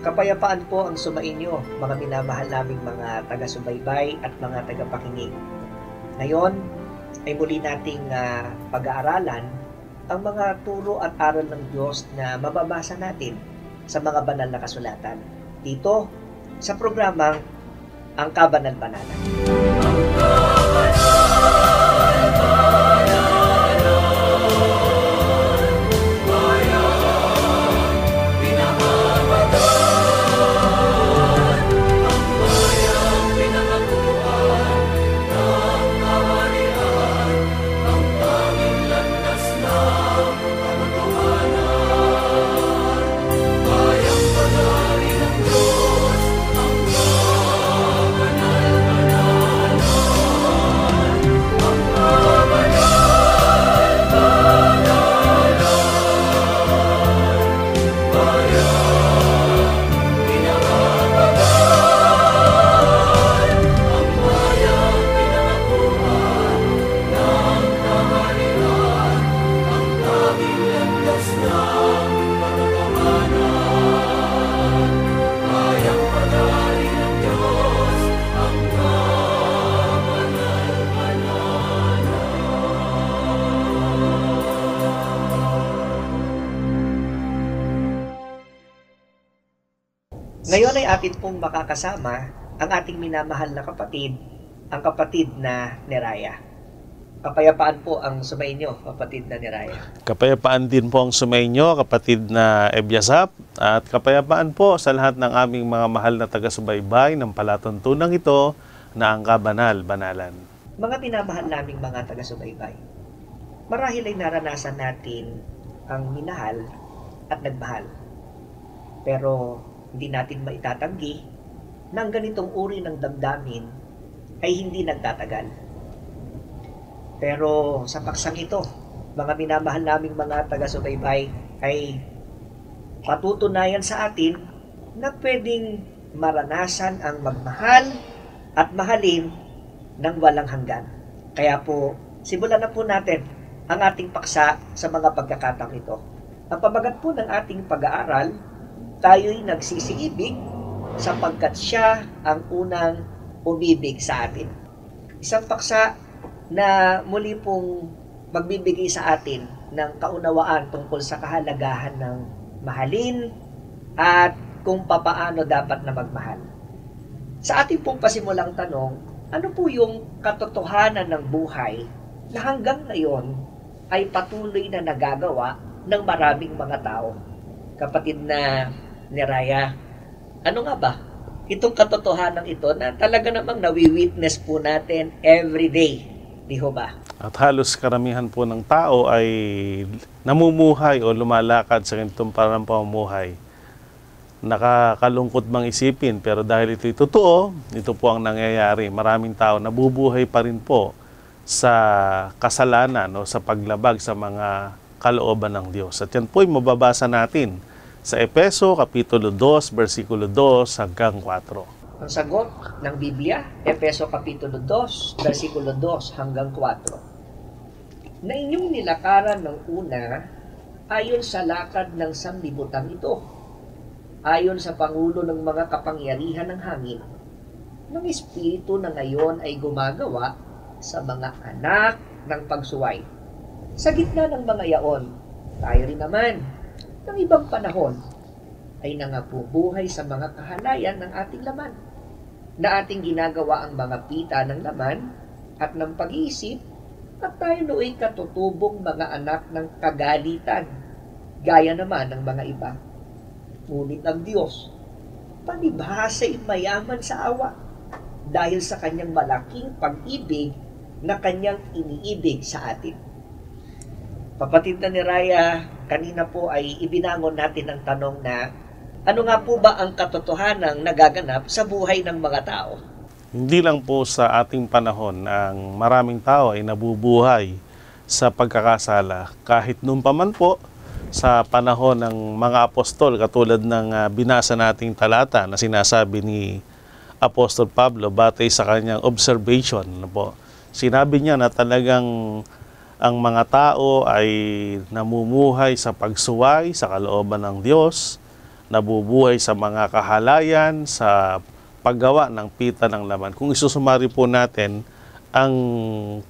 Kapayapaan po ang sumainyo, mga minamahal naming mga taga-subaybay at mga tagapakinig. Ngayon ay muli nating pag-aaralan ang mga turo at aral ng Diyos na mababasa natin sa mga banal na kasulatan. Dito sa programang Ang Kabanal-Banalan. Ngayon ay atin pong makakasama ang ating minamahal na kapatid, ang kapatid na Neraya. Kapayapaan po ang sumainyo, kapatid na Neraya. Kapayapaan din po ang sumainyo, kapatid na Ebiasap, at kapayapaan po sa lahat ng aming mga mahal na taga-subaybay ng palatuntunang ito na Ang Kabanal-Banalan. Mga minamahal naming mga taga-subaybay, marahil ay naranasan natin ang minahal at nagmahal. Pero hindi natin maitatanggi na ang ganitong uri ng damdamin ay hindi nagtatagal. Pero sa paksang ito, mga minamahal naming mga taga-subaybay, ay patutunayan sa atin na pwedeng maranasan ang magmahal at mahalin ng walang hanggan. Kaya po, simulan na po natin ang ating paksa sa mga pagkakataong ito. Ang pamagat po ng ating pag-aaral, tayo'y nagsisiibig sapagkat siya ang unang umibig sa atin. Isang paksa na muli pong magbibigay sa atin ng kaunawaan tungkol sa kahalagahan ng mahalin at kung papaano dapat na magmahal. Sa ating pong pasimulang tanong, ano po yung katotohanan ng buhay na hanggang ngayon ay patuloy na nagagawa ng maraming mga tao? Kapatid na Neraya, ano nga ba itong katotohanan ito na talaga namang nawi-witness po natin every day, di ho ba? At halos karamihan po ng tao ay namumuhay o lumalakad sa ganitong parang pamumuhay. Nakakalungkot mang isipin, pero dahil ito'y totoo, ito po ang nangyayari. Maraming tao nabubuhay pa rin po sa kasalanan o sa paglabag sa mga kalooban ng Diyos. At yan po ay mababasa natin sa Efeso, Kapitulo 2, versikulo 2 hanggang 4. Ang sagot ng Biblia, Efeso Kapitulo 2, versikulo 2 hanggang 4. Na inyong nilakaran ng una, ayon sa lakad ng sanlibutan ito, ayon sa pangulo ng mga kapangyarihan ng hangin, ng espiritu na ngayon ay gumagawa sa mga anak ng pagsuway. Sa gitna ng mga yaon, tayo rin naman, ng ibang panahon ay nangabubuhay sa mga kahalayan ng ating laman, na ating ginagawa ang mga pita ng laman at ng pag-iisip, at tayo nooy katutubong mga anak ng kagalitan, gaya naman ng mga iba. Ngunit ang Diyos, palibhasa'y mayaman sa awa, dahil sa kanyang malaking pag-ibig na kanyang iniibig sa atin. Kapatid na Neraya, kanina po ay ibinangon natin ang tanong na ano nga po ba ang katotohanang nagaganap sa buhay ng mga tao? Hindi lang po sa ating panahon ang maraming tao ay nabubuhay sa pagkakasala. Kahit noon pa man po sa panahon ng mga apostol, katulad ng binasa nating talata na sinasabi ni Apostol Pablo batay sa kanyang observation. Sinabi niya na talagang ang mga tao ay namumuhay sa pagsuway sa kalooban ng Diyos nabubuhay sa mga kahalayan, sa paggawa ng pita ng laman. Kung isusumari po natin ang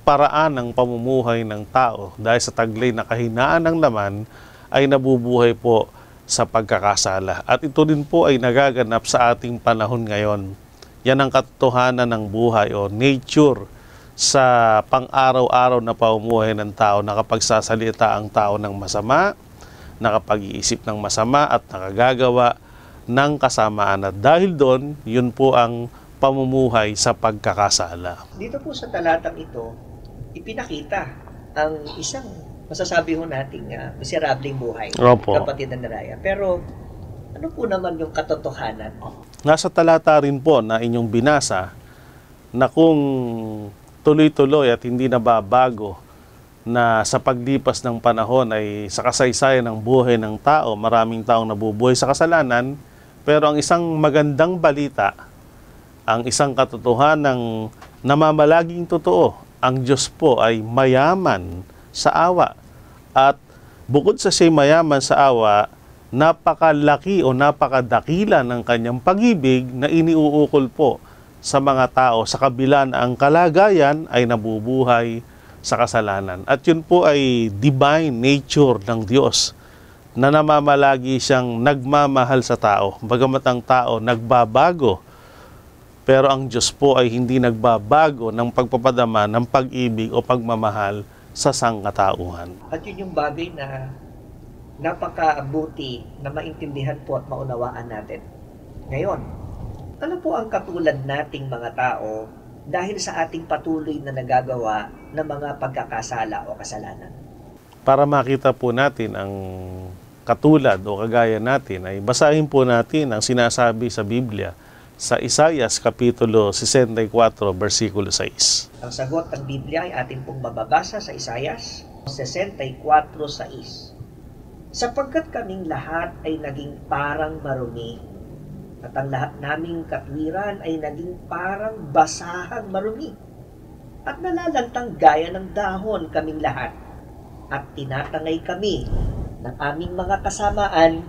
paraan ng pamumuhay ng tao dahil sa taglay na kahinaan ng laman ay nabubuhay po sa pagkakasala. At ito din po ay nagaganap sa ating panahon ngayon. Yan ang katotohanan ng buhay o nature sa pang-araw-araw na pamumuhay ng tao. Nakapagsasalita ang tao ng masama, nakapag-iisip ng masama at nakagagawa ng kasamaan. At dahil doon, yun po ang pamumuhay sa pagkakasala. Dito po sa talatang ito, ipinakita ang isang masasabi ho nating miserableng buhay, Opo. kapatid na Neraya. Pero ano po naman yung katotohanan? Nasa talata rin po na inyong binasa na kung tuloy-tuloy at hindi nababago na sa paglipas ng panahon ay sa kasaysayan ng buhay ng tao, maraming taong nabubuhay sa kasalanan, pero ang isang magandang balita, ang isang katotohanan ng namamalaging totoo, ang Diyos po ay mayaman sa awa. At bukod sa siya'y mayaman sa awa, napakalaki o napakadakila ng kanyang pag-ibig na iniuukol po sa mga tao sa kabila na ang kalagayan ay nabubuhay sa kasalanan. At yun po ay divine nature ng Diyos na namamalagi siyang nagmamahal sa tao. Bagamat ang tao nagbabago, pero ang Diyos po ay hindi nagbabago ng pagpapadama ng pag-ibig o pagmamahal sa sangkatauhan. At yun yung bagay na napakabuti na maintindihan po at maunawaan natin. Ngayon, ano po ang katulad nating mga tao dahil sa ating patuloy na nagagawa ng mga pagkakasala o kasalanan? Para makita po natin ang katulad o kagaya natin, ay basahin po natin ang sinasabi sa Biblia sa Isaias Kapitulo 64, versikulo 6. Ang sagot ng Biblia ay ating pong mababasa sa Isaias 64:6. Sapagkat kaming lahat ay naging parang marumi, at ang lahat naming katwiran ay naging parang basahang marumi, at nalalantang gaya ng dahon kaming lahat, at tinatangay kami ng aming mga kasamaan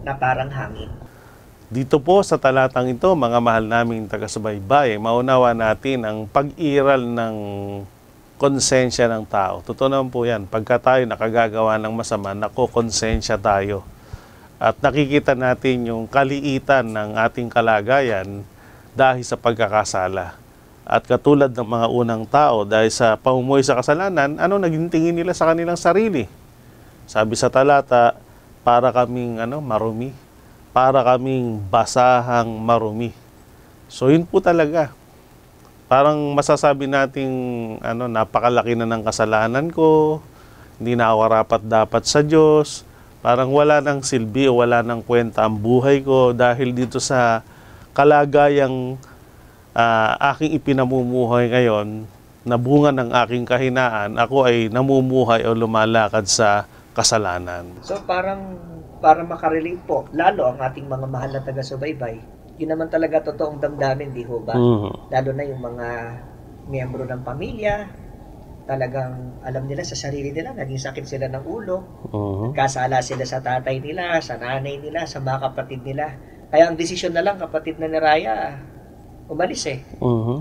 na parang hangin. Dito po sa talatang ito, mga mahal naming taga-subaybay, maunawa natin ang pag-iral ng konsensya ng tao. Totoo naman po yan. Pagka tayo nakagagawa ng masama, nakokonsensya tayo. At nakikita natin yung kaliitan ng ating kalagayan dahil sa pagkakasala. At katulad ng mga unang tao, dahil sa pamumuhay sa kasalanan, ano naging tingin nila sa kanilang sarili? Sabi sa talata, para kaming marumi. Para kaming basahang marumi. So yun po talaga. Parang masasabi nating napakalaki na ng kasalanan ko, hindi na ako rapat dapat sa Diyos, parang wala nang silbi o wala nang kwenta ang buhay ko dahil dito sa kalagayang aking ipinamumuhay ngayon, na bunga ng aking kahinaan, ako ay namumuhay o lumalakad sa kasalanan. So parang para makarelate po, lalo ang ating mga mahal na taga-subaybay, yun naman talaga totoong damdamin, di ho ba? Lalo na yung mga miyembro ng pamilya, talagang alam nila sa sarili nila, naging sakit sila ng ulo, kasala sila sa tatay nila, sa nanay nila, sa mga kapatid nila. Kaya ang desisyon na lang, kapatid na ni Raya, umalis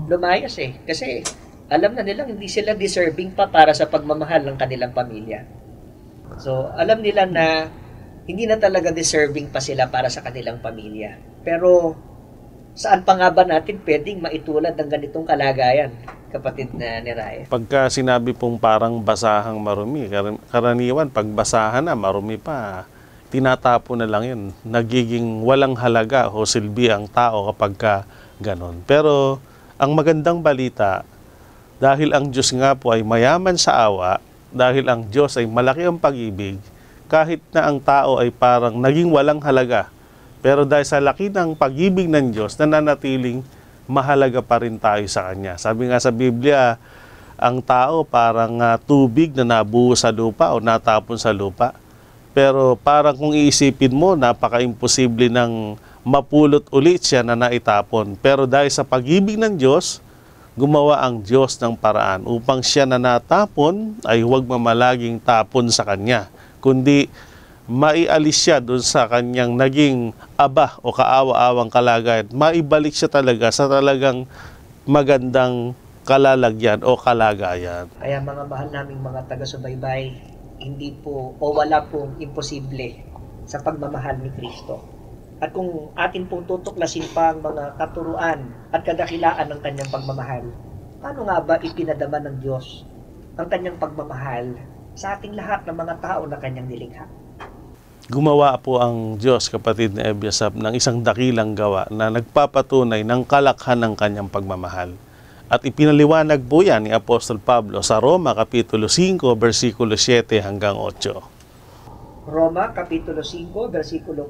lumayas kasi alam na nilang hindi sila deserving pa para sa pagmamahal ng kanilang pamilya. So, alam nila na hindi na talaga deserving pa sila para sa kanilang pamilya. Pero, saan pa nga ba natin pwedeng maitulad ng ganitong kalagayan, kapatid na ni Raya? Pagka sinabi pong parang basahang marumi, karaniwan, pag basahan na, marumi pa, tinatapo na lang yun. Nagiging walang halaga o silbi ang tao kapag ka ganon. Pero, ang magandang balita, dahil ang Diyos nga po ay mayaman sa awa, dahil ang Diyos ay malaki ang pag-ibig, kahit na ang tao ay parang naging walang halaga, pero dahil sa laki ng pag-ibig ng Diyos, nananatiling mahalaga pa rin tayo sa Kanya. Sabi nga sa Biblia, ang tao parang tubig na nabuo sa lupa o natapon sa lupa. Pero parang kung iisipin mo, napaka-imposible ng mapulot ulit siya na naitapon. Pero dahil sa pag-ibig ng Diyos, gumawa ang Diyos ng paraan upang siya na natapon ay huwag mamalaging tapon sa Kanya, kundi maialis siya doon sa kanyang naging aba o kaawa-awang kalagayan. Maibalik siya talaga sa talagang magandang kalalagyan o kalagayan. Kaya mga mahal naming mga taga-subaybay, hindi po o wala pong imposible sa pagmamahal ni Kristo. At kung atin pong tutuklasin pa ang mga katuruan at kadakilaan ng kanyang pagmamahal, paano nga ba ipinadama ng Diyos ang kanyang pagmamahal sa ating lahat ng mga tao na kanyang nilikha? Gumawa po ang Diyos, kapatid na Ebiasap, ng isang dakilang gawa na nagpapatunay ng kalakhan ng kanyang pagmamahal. At ipinaliwanag po yan ni Apostol Pablo sa Roma Kapitulo 5, versikulo 7 hanggang 8. Roma Kapitulo 5, versikulo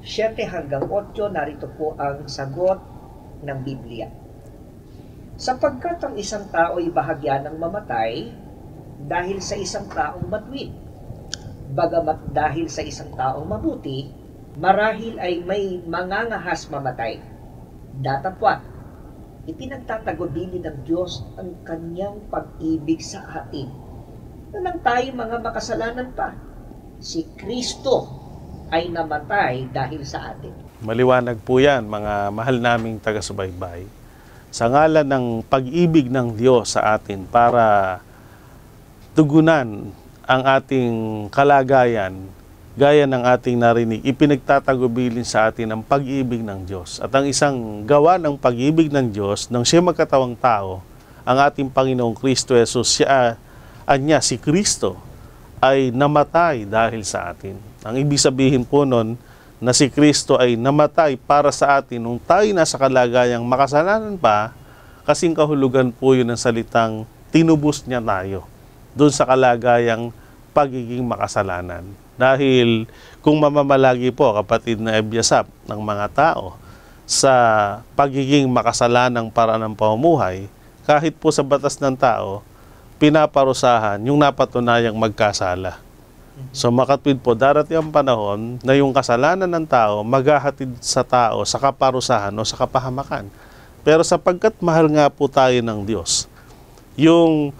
7 hanggang 8, narito po ang sagot ng Biblia. Sapagkat ang isang tao ay bahagya ng mamatay dahil sa isang taong matuwid. Bagamat dahil sa isang taong mabuti, marahil ay may mangangahas mamatay. Datapwat, ipinagtatagubili ng Diyos ang kanyang pag-ibig sa atin. Nang tayo mga makasalanan pa, si Kristo ay namatay dahil sa atin. Maliwanag po yan, mga mahal naming taga-subaybay. Sa ngalan ng pag-ibig ng Diyos sa atin para tugunan ang ating kalagayan, gaya ng ating narinig, ipinagtatagubilin sa atin ang pag-ibig ng Diyos. At ang isang gawa ng pag-ibig ng Diyos, nang siya magkatawang tao, ang ating Panginoong Kristo Jesus, niya, si Kristo, ay namatay dahil sa atin. Ang ibig sabihin po nun, na si Kristo ay namatay para sa atin nung tayo nasa kalagayang makasalanan pa, kasing kahulugan po yun ng salitang tinubos niya tayo doon sa kalagayang pagiging makasalanan. Dahil kung mamamalagi po, kapatid na Ebiasap, ng mga tao sa pagiging makasalanang paraan ng pamumuhay, kahit po sa batas ng tao, pinaparusahan yung napatunayang magkasala. So makatwid po, darating ang panahon na yung kasalanan ng tao maghahatid sa tao sa kaparusahan o sa kapahamakan. Pero sapagkat mahal nga po tayo ng Diyos, yung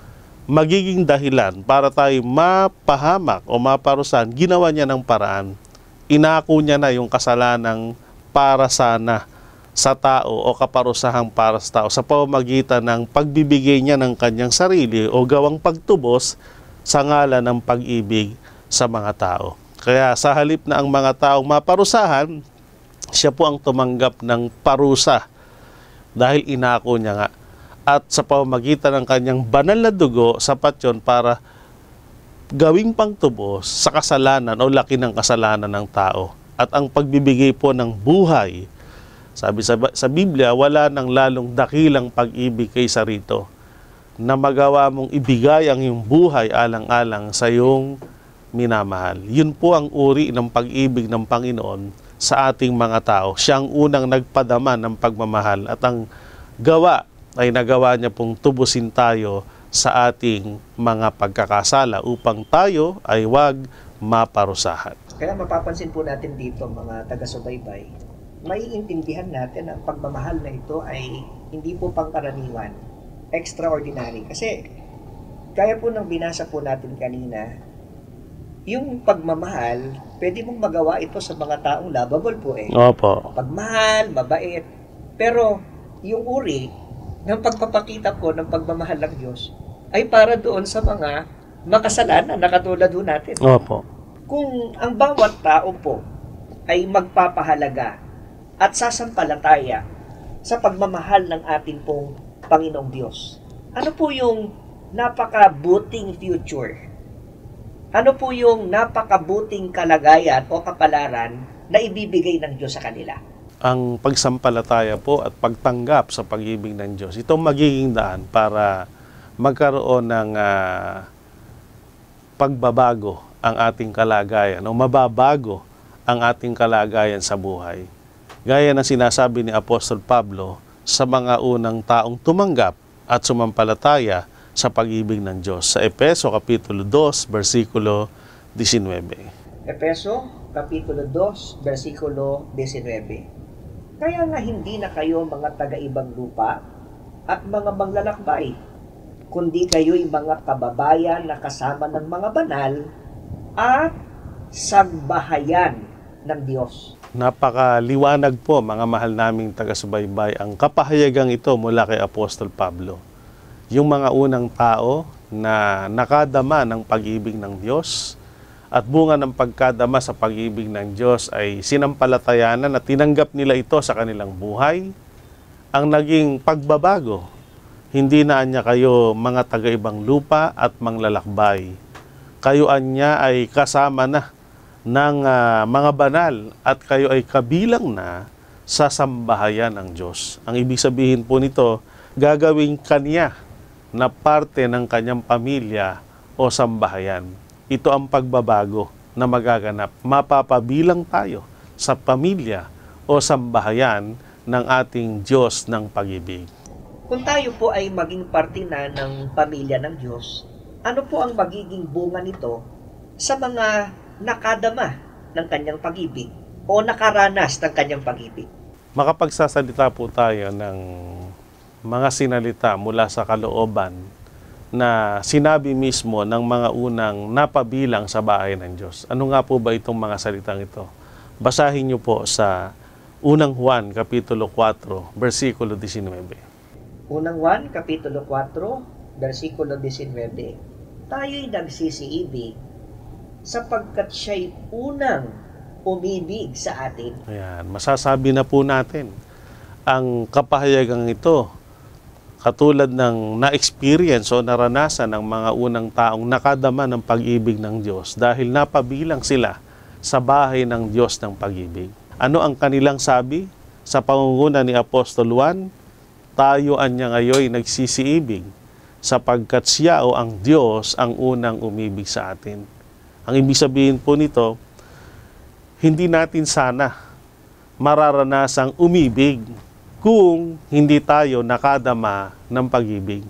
magiging dahilan para tayo mapahamak o maparusahan, ginawa niya ng paraan. Inako niya na yung kasalanang para sana sa tao o kaparusahang para sa tao sa pamamagitan ng pagbibigay niya ng kanyang sarili o gawang pagtubos sa ngalan ng pag-ibig sa mga tao. Kaya sa halip na ang mga taong maparusahan, siya po ang tumanggap ng parusa dahil inako niya nga. At sa pamamagitan ng kanyang banal na dugo, sapat yun para gawing pangtubos sa kasalanan o laki ng kasalanan ng tao. At ang pagbibigay po ng buhay, sabi sa Biblia, wala nang lalong dakilang pag-ibig kaysa rito na magawa mong ibigay ang iyong buhay alang-alang sa iyong minamahal. Yun po ang uri ng pag-ibig ng Panginoon sa ating mga tao. Siya ang unang nagpadama ng pagmamahal at ang gawa ay nagawa niya pong tubusin tayo sa ating mga pagkakasala upang tayo ay huwag maparusahan. Kaya mapapansin po natin dito, mga taga-subaybay, maiintindihan natin ang pagmamahal na ito ay hindi po pangkaraniwan, extraordinary. Kasi, kaya po nang binasa po natin kanina, yung pagmamahal, pwede mong magawa ito sa mga taong lovable po eh. Opo. Pagmahal, mabait. Pero, yung uri ng pagpapakita po ng pagmamahal ng Diyos ay para doon sa mga makasalanan na katulad ho natin. Opo. Kung ang bawat tao po ay magpapahalaga at sasampalataya sa pagmamahal ng ating pong Panginoong Diyos, ano po yung napakabuting future? Ano po yung napakabuting kalagayan o kapalaran na ibibigay ng Diyos sa kanila? Ang pagsampalataya po at pagtanggap sa pag-ibig ng Diyos, ito magiging daan para magkaroon ng pagbabago ang ating kalagayan o mababago ang ating kalagayan sa buhay. Gaya ng sinasabi ni Apostol Pablo sa mga unang taong tumanggap at sumampalataya sa pag-ibig ng Diyos sa Efeso Kapitulo 2, versikulo 19. Efeso Kapitulo 2, versikulo 19. Kaya nga hindi na kayo mga taga-ibang lupa at mga manglalakbay, kundi kayo'y mga kababayan na kasama ng mga banal at sambahayan ng Diyos. Napakaliwanag po, mga mahal naming taga-subaybay, ang kapahayagang ito mula kay Apostol Pablo. Yung mga unang tao na nakadama ng pag-ibig ng Diyos at bunga ng pagkadama sa pag-ibig ng Diyos ay sinampalatayanan at tinanggap nila ito sa kanilang buhay. Ang naging pagbabago, hindi na anya kayo mga taga-ibang lupa at manglalakbay. Kayo anya ay kasama na ng mga banal at kayo ay kabilang na sa sambahayan ng Diyos. Ang ibig sabihin po nito, gagawin kanya na parte ng kanyang pamilya o sambahayan. Ito ang pagbabago na magaganap. Mapapabilang tayo sa pamilya o sambahayan ng ating Diyos ng pag-ibig. Kung tayo po ay maging parte na ng pamilya ng Diyos, ano po ang magiging bunga nito sa mga nakadama ng kanyang pag-ibig o nakaranas ng kanyang pag-ibig? Makapagsasalita po tayo ng mga sinalita mula sa kalooban na sinabi mismo ng mga unang napabilang sa bahay ng Diyos. Ano nga po ba itong mga salitang ito? Basahin niyo po sa Unang Juan, Kapitulo 4, versikulo 19. Unang Juan, Kapitulo 4, versikulo 19. Tayo'y nagsisiibig sapagkat siya'y unang umibig sa atin. Ayan, masasabi na po natin ang kapahayagang ito katulad ng na-experience o naranasan ng mga unang taong nakadama ng pag-ibig ng Diyos dahil napabilang sila sa bahay ng Diyos ng pag-ibig. Ano ang kanilang sabi? Sa pangunguna ni Apostol Juan, tayo anya ngayon nagsisiibig sapagkat siya o ang Diyos ang unang umibig sa atin. Ang ibig sabihin po nito, hindi natin sana mararanasang umibig kung hindi tayo nakadama ng pag-ibig.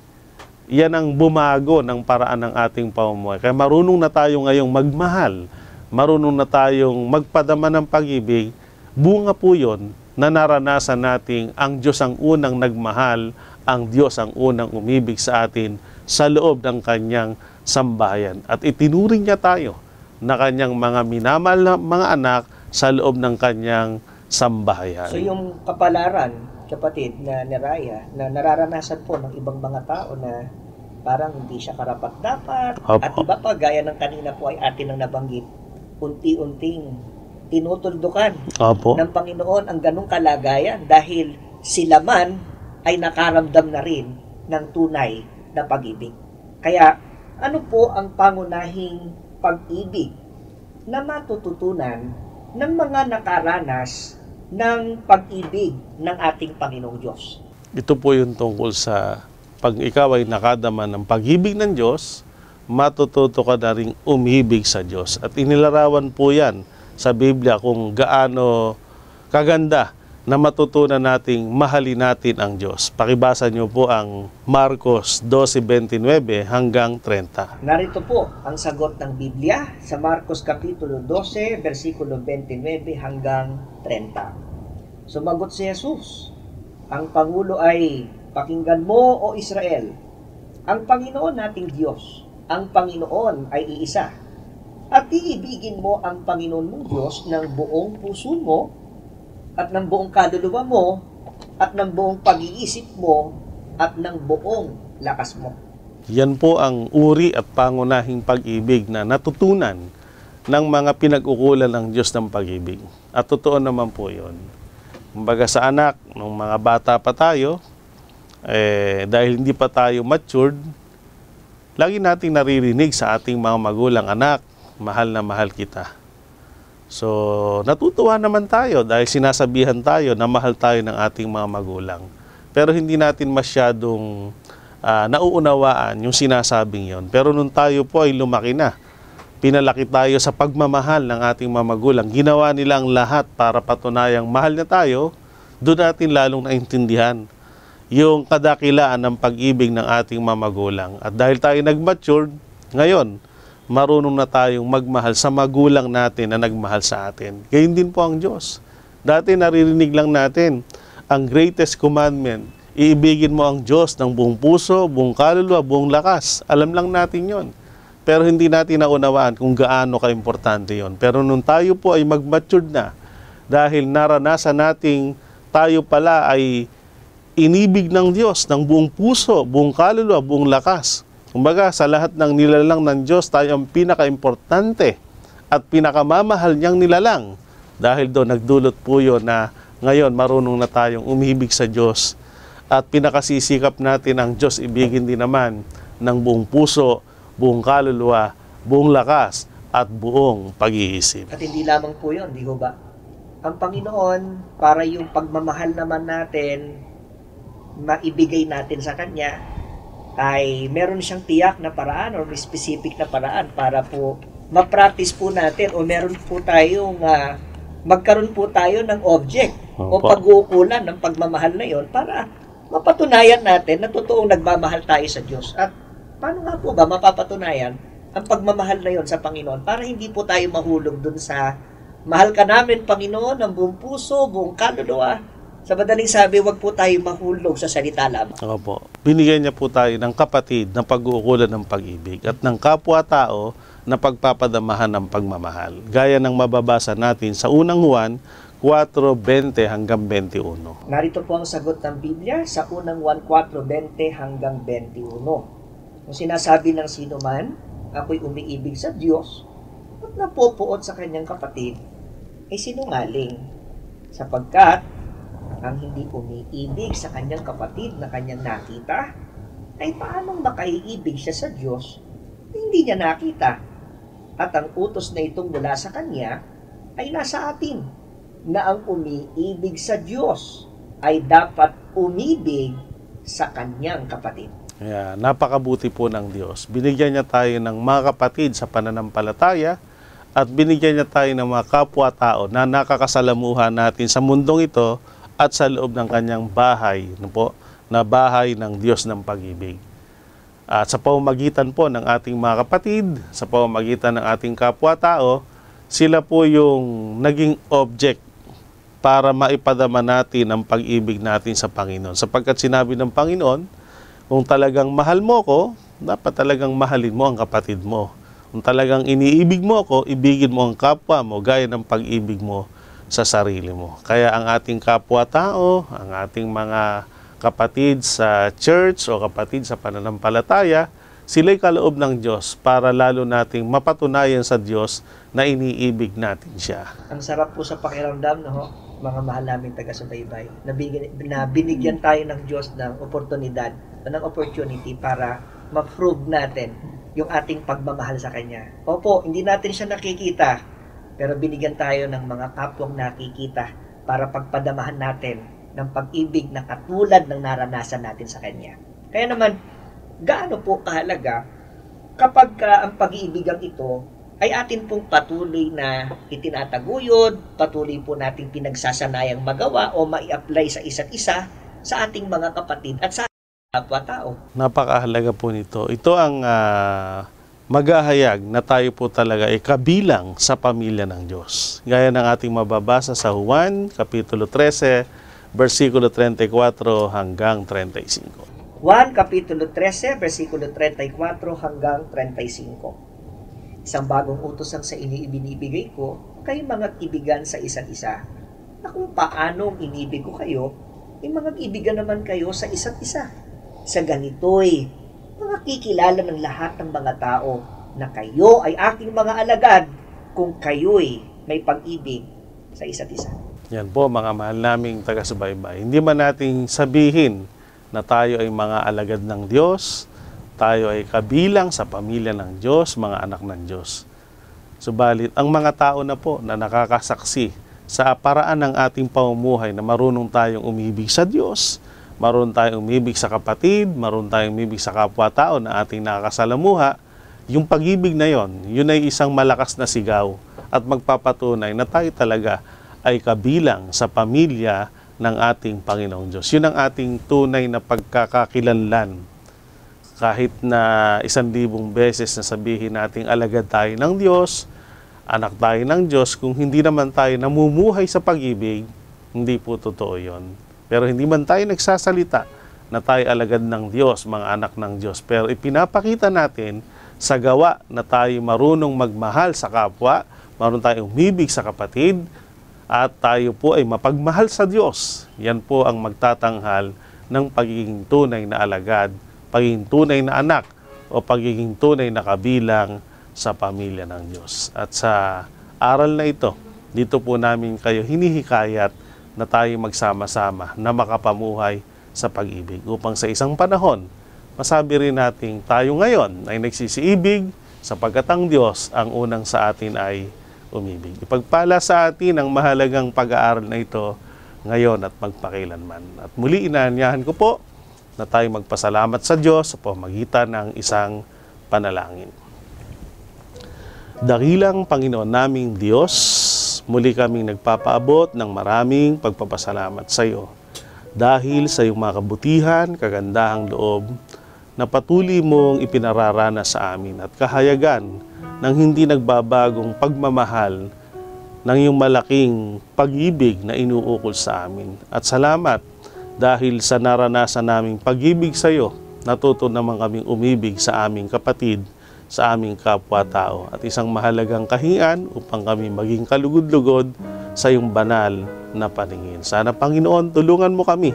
Yan ang bumago ng paraan ng ating pamumuhay. Kaya marunong na tayo ngayong magmahal, marunong na tayong magpadama ng pag-ibig, bunga po yun na naranasan nating ang Diyos ang unang nagmahal, ang Diyos ang unang umibig sa atin sa loob ng kanyang sambahayan. At itinuring niya tayo na kanyang mga minamahal na mga anak sa loob ng kanyang sambahayan. So yung kapalaran, kapatid, na ni Raya, na nararanasan po ng ibang mga tao na parang hindi siya karapat-dapat, at iba pa, gaya ng kanina po ay atin ang nabanggit, unti-unting tinutuldukan ng Panginoon ang ganong kalagayan dahil sila man ay nakaramdam na rin ng tunay na pag-ibig. Kaya ano po ang pangunahing pag-ibig na matututunan ng mga nakaranas ng pag-ibig ng ating Panginoong Diyos? Ito po yung tungkol sa pag ikaw ay nakadama ng pag-ibig ng Diyos, matututo ka na rin umibig sa Diyos. At inilarawan po yan sa Biblia kung gaano kaganda na matutunan nating mahalin natin ang Diyos. Pakibasa niyo po ang Marcos 12:29 hanggang 30. Narito po ang sagot ng Biblia sa Marcos Kapitulo 12, versikulo 29 hanggang 30. Sumagot si Jesus, ang Pangulo ay, pakinggan mo o Israel, ang Panginoon nating Diyos, ang Panginoon ay iisa. At iibigin mo ang Panginoon mong Diyos ng buong puso mo, at ng buong kaluluwa mo, at ng buong pag-iisip mo, at ng buong lakas mo. Yan po ang uri at pangunahing pag-ibig na natutunan ng mga pinag-ukulan ng Diyos ng pag-ibig. At totoo naman po yun. Kumbaga sa anak, nung mga bata pa tayo, dahil hindi pa tayo matured, lagi nating naririnig sa ating mga magulang, anak, mahal na mahal kita. So, natutuwa naman tayo dahil sinasabihan tayo na mahal tayo ng ating mga magulang. Pero hindi natin masyadong nauunawaan yung sinasabing yon. Pero nung tayo po ay lumaki na, pinalaki tayo sa pagmamahal ng ating mga magulang. Ginawa nila ang lahat para patunayang mahal na tayo, doon natin lalong naintindihan yung kadakilaan ng pag-ibig ng ating mga magulang. At dahil tayo nag-mature, ngayon, marunong na tayong magmahal sa magulang natin na nagmahal sa atin. Gayun din po ang Diyos. Dati naririnig lang natin ang greatest commandment, iibigin mo ang Diyos ng buong puso, buong kaluluwa, buong lakas. Alam lang natin yon. pero hindi natin naunawaan kung gaano ka-importante yon. Pero nung tayo po ay mag-matured na, dahil naranasan nating tayo pala ay inibig ng Diyos ng buong puso, buong kaluluwa, buong lakas. Kumbaga, sa lahat ng nilalang ng Diyos, tayo ang pinaka-importante at pinakamamahal niyang nilalang. Dahil doon, nagdulot po yun na ngayon marunong na tayong umibig sa Diyos at pinakasisikap natin ang Diyos ibigin din naman ng buong puso, buong kaluluwa, buong lakas, at buong pag-iisip. At hindi lamang po yun, di ho ba? Ang Panginoon, para yung pagmamahal naman natin, maibigay natin sa Kanya, ay meron siyang tiyak na paraan or may specific na paraan para po ma-practice po natin o meron po tayong magkaroon po tayo ng object o pag-uukulan ng pagmamahal na yon para mapatunayan natin na totoong nagmamahal tayo sa Diyos. At paano nga po ba mapapatunayan ang pagmamahal na yon sa Panginoon para hindi po tayo mahulog dun sa mahal ka namin, Panginoon, ng buong puso, buong kaluluwa. Sa madaling sabi, wag po tayo mahulog sa salita lamang. Opo. Binigyan niya po tayo ng kapatid na pag-uukulan ng pag-ibig at ng kapwa-tao na pagpapadamahan ng pagmamahal. Gaya ng mababasa natin sa unang Juan 4:20 hanggang 21. Narito po ang sagot ng Biblia sa unang Juan 4:20 hanggang 21. Kung sinasabi ng sino man, ako'y umiibig sa Diyos at napopuot sa kanyang kapatid, ay sinungaling. Sapagkat ang hindi umiibig sa kanyang kapatid na kanyang nakita, ay paanong makaiibig siya sa Diyos na hindi niya nakita? At ang utos na itong mula sa kanya ay nasa atin, na ang umiibig sa Diyos ay dapat umibig sa kanyang kapatid. Yeah, napakabuti po ng Diyos. Binigyan niya tayo ng mga kapatid sa pananampalataya at binigyan niya tayo ng mga kapwa-tao na nakakasalamuhan natin sa mundong ito at sa loob ng kanyang bahay, na bahay ng Diyos ng pag-ibig. At sa pamamagitan po ng ating mga kapatid, sa pamamagitan ng ating kapwa-tao, sila po yung naging object para maipadama natin ang pag-ibig natin sa Panginoon. Sapagkat sinabi ng Panginoon, kung talagang mahal mo ko, dapat talagang mahalin mo ang kapatid mo. Kung talagang iniibig mo ako, ibigin mo ang kapwa mo gaya ng pag-ibig mo sa sarili mo. Kaya ang ating kapwa-tao, ang ating mga kapatid sa church o kapatid sa pananampalataya, sila'y kaloob ng Diyos para lalo nating mapatunayan sa Diyos na iniibig natin siya. Ang sarap po sa pakiramdam, no, mga mahal naming taga-subaybay, na binigyan tayo ng Diyos ng oportunidad, ng opportunity para ma-prove natin yung ating pagmamahal sa Kanya. Opo, hindi natin siya nakikita, pero binigyan tayo ng mga kapwang nakikita para pagpadamahan natin ng pag-ibig na katulad ng naranasan natin sa Kanya. Kaya naman, gaano po kahalaga kapag ang pag-iibigang ito ay atin pong patuloy na itinataguyod, patuloy po nating pinagsasanayang magawa o mai-apply sa isa't isa sa ating mga kapatid at sa kapwa-tao. Napakahalaga po nito. Ito ang maghahayag na tayo po talaga ay kabilang sa pamilya ng Diyos. Gaya ng ating mababasa sa Juan, Kapitulo 13, versikulo 34 hanggang 35. Juan, Kapitulo 13, versikulo 34 hanggang 35. Isang bagong utos ang sa inyo ibinibigay ko, kayo mga ibigan sa isa't isa. Na kung paanong inibig ko kayo, ay mga ibigan naman kayo sa isa't isa. Sa ganito'y makikilala ng lahat ng mga tao na kayo ay aking mga alagad kung kayo'y may pag-ibig sa isa't isa. Yan po mga mahal naming taga-subaybay. Hindi man nating sabihin na tayo ay mga alagad ng Diyos, tayo ay kabilang sa pamilya ng Diyos, mga anak ng Diyos. Subalit, ang mga tao na po na nakakasaksi sa paraan ng ating pamumuhay na marunong tayong umibig sa Diyos, marunong tayong umibig sa kapatid, marunong tayong umibig sa kapwa-tao na ating nakakasalamuha, yung pag-ibig na yon, yun ay isang malakas na sigaw at magpapatunay na tayo talaga ay kabilang sa pamilya ng ating Panginoong Diyos. Yun ang ating tunay na pagkakakilanlan. Kahit na 1,000 beses na sabihin nating alagad tayo ng Diyos, anak tayo ng Diyos, kung hindi naman tayo namumuhay sa pag-ibig, hindi po totoo yun. Pero hindi man tayo nagsasalita na tayo alagad ng Diyos, mga anak ng Diyos, pero ipinapakita natin sa gawa na tayo marunong magmahal sa kapwa, marunong tayong umibig sa kapatid, at tayo po ay mapagmahal sa Diyos. Yan po ang magtatanghal ng pagiging tunay na alagad, pagiging tunay na anak, o pagiging tunay na kabilang sa pamilya ng Diyos. At sa aral na ito, dito po namin kayo hinihikayat na tayo magsama-sama na makapamuhay sa pag-ibig upang sa isang panahon, masabi rin natin tayo ngayon ay nagsisiibig sapagkat ang Diyos ang unang sa atin ay umibig. Ipagpala sa atin ang mahalagang pag-aaral na ito ngayon at magpakailanman. At muli inaanyahan ko po na tayo magpasalamat sa Diyos sa pamamagitan ng isang panalangin. Dakilang Panginoon naming Diyos, muli kaming nagpapaabot ng maraming pagpapasalamat sa iyo dahil sa iyong mga kabutihan, kagandahang loob na patuloy mong ipinararana sa amin at kahayagan ng hindi nagbabagong pagmamahal ng iyong malaking pag-ibig na inuukol sa amin. At salamat dahil sa naranasan naming pag-ibig sa iyo, natuto naman kaming umibig sa aming kapatid, sa aming kapwa-tao at isang mahalagang kahingan upang kami maging kalugod-lugod sa iyong banal na paningin. Sana Panginoon, tulungan mo kami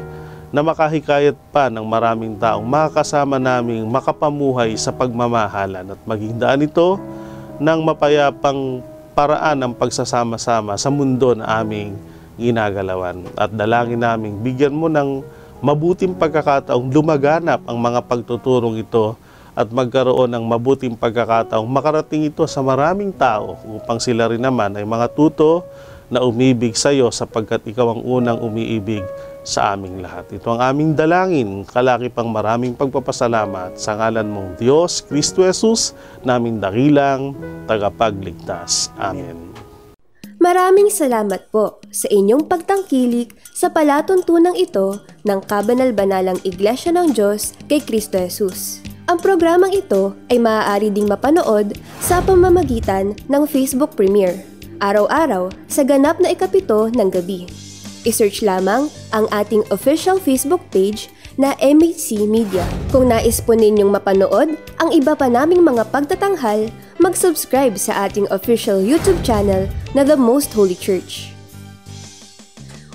na makahikayat pa ng maraming taong makakasama naming makapamuhay sa pagmamahalan at maging daan ito ng mapayapang paraan ng pagsasama-sama sa mundo na aming ginagalawan. At dalangin naming bigyan mo ng mabuting pagkakataong lumaganap ang mga pagtuturong ito at magkaroon ng mabuting pagkakataong makarating ito sa maraming tao upang sila rin naman ay mga tuto na umibig sa iyo sapagkat ikaw ang unang umiibig sa aming lahat. Ito ang aming dalangin, kalaki pang maraming pagpapasalamat sa ngalan mong Diyos, Kristo Jesus, naming dakilang tagapagligtas. Amen. Maraming salamat po sa inyong pagtangkilik sa palatuntunang ito ng Kabanal-Banalang Iglesia ng Diyos kay Kristo Jesus. Ang programang ito ay maaari ding mapanood sa pamamagitan ng Facebook Premiere, araw-araw sa ganap na 7 ng gabi. I-search lamang ang ating official Facebook page na MHC Media. Kung nais po ninyong mapanood ang iba pa naming mga pagtatanghal, mag-subscribe sa ating official YouTube channel na The Most Holy Church.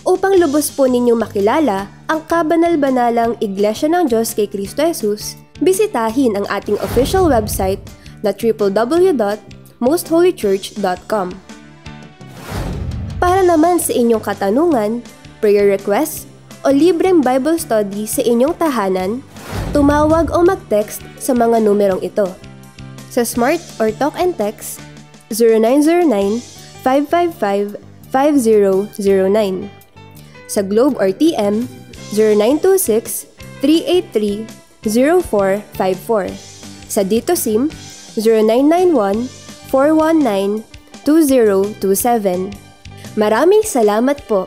Upang lubos po ninyong makilala ang Kabanal-Banalang Iglesia ng Diyos kay Kristo Jesus, bisitahin ang ating official website na www.mostholychurch.com. Para naman sa inyong katanungan, prayer request, o libreng Bible study sa inyong tahanan, tumawag o mag-text sa mga numerong ito. Sa Smart or Talk and Text, 0909-555-5009. Sa Globe or TM, 0926-383-0454. Sa Dito SIM, 0991-419-2027. Maraming salamat po!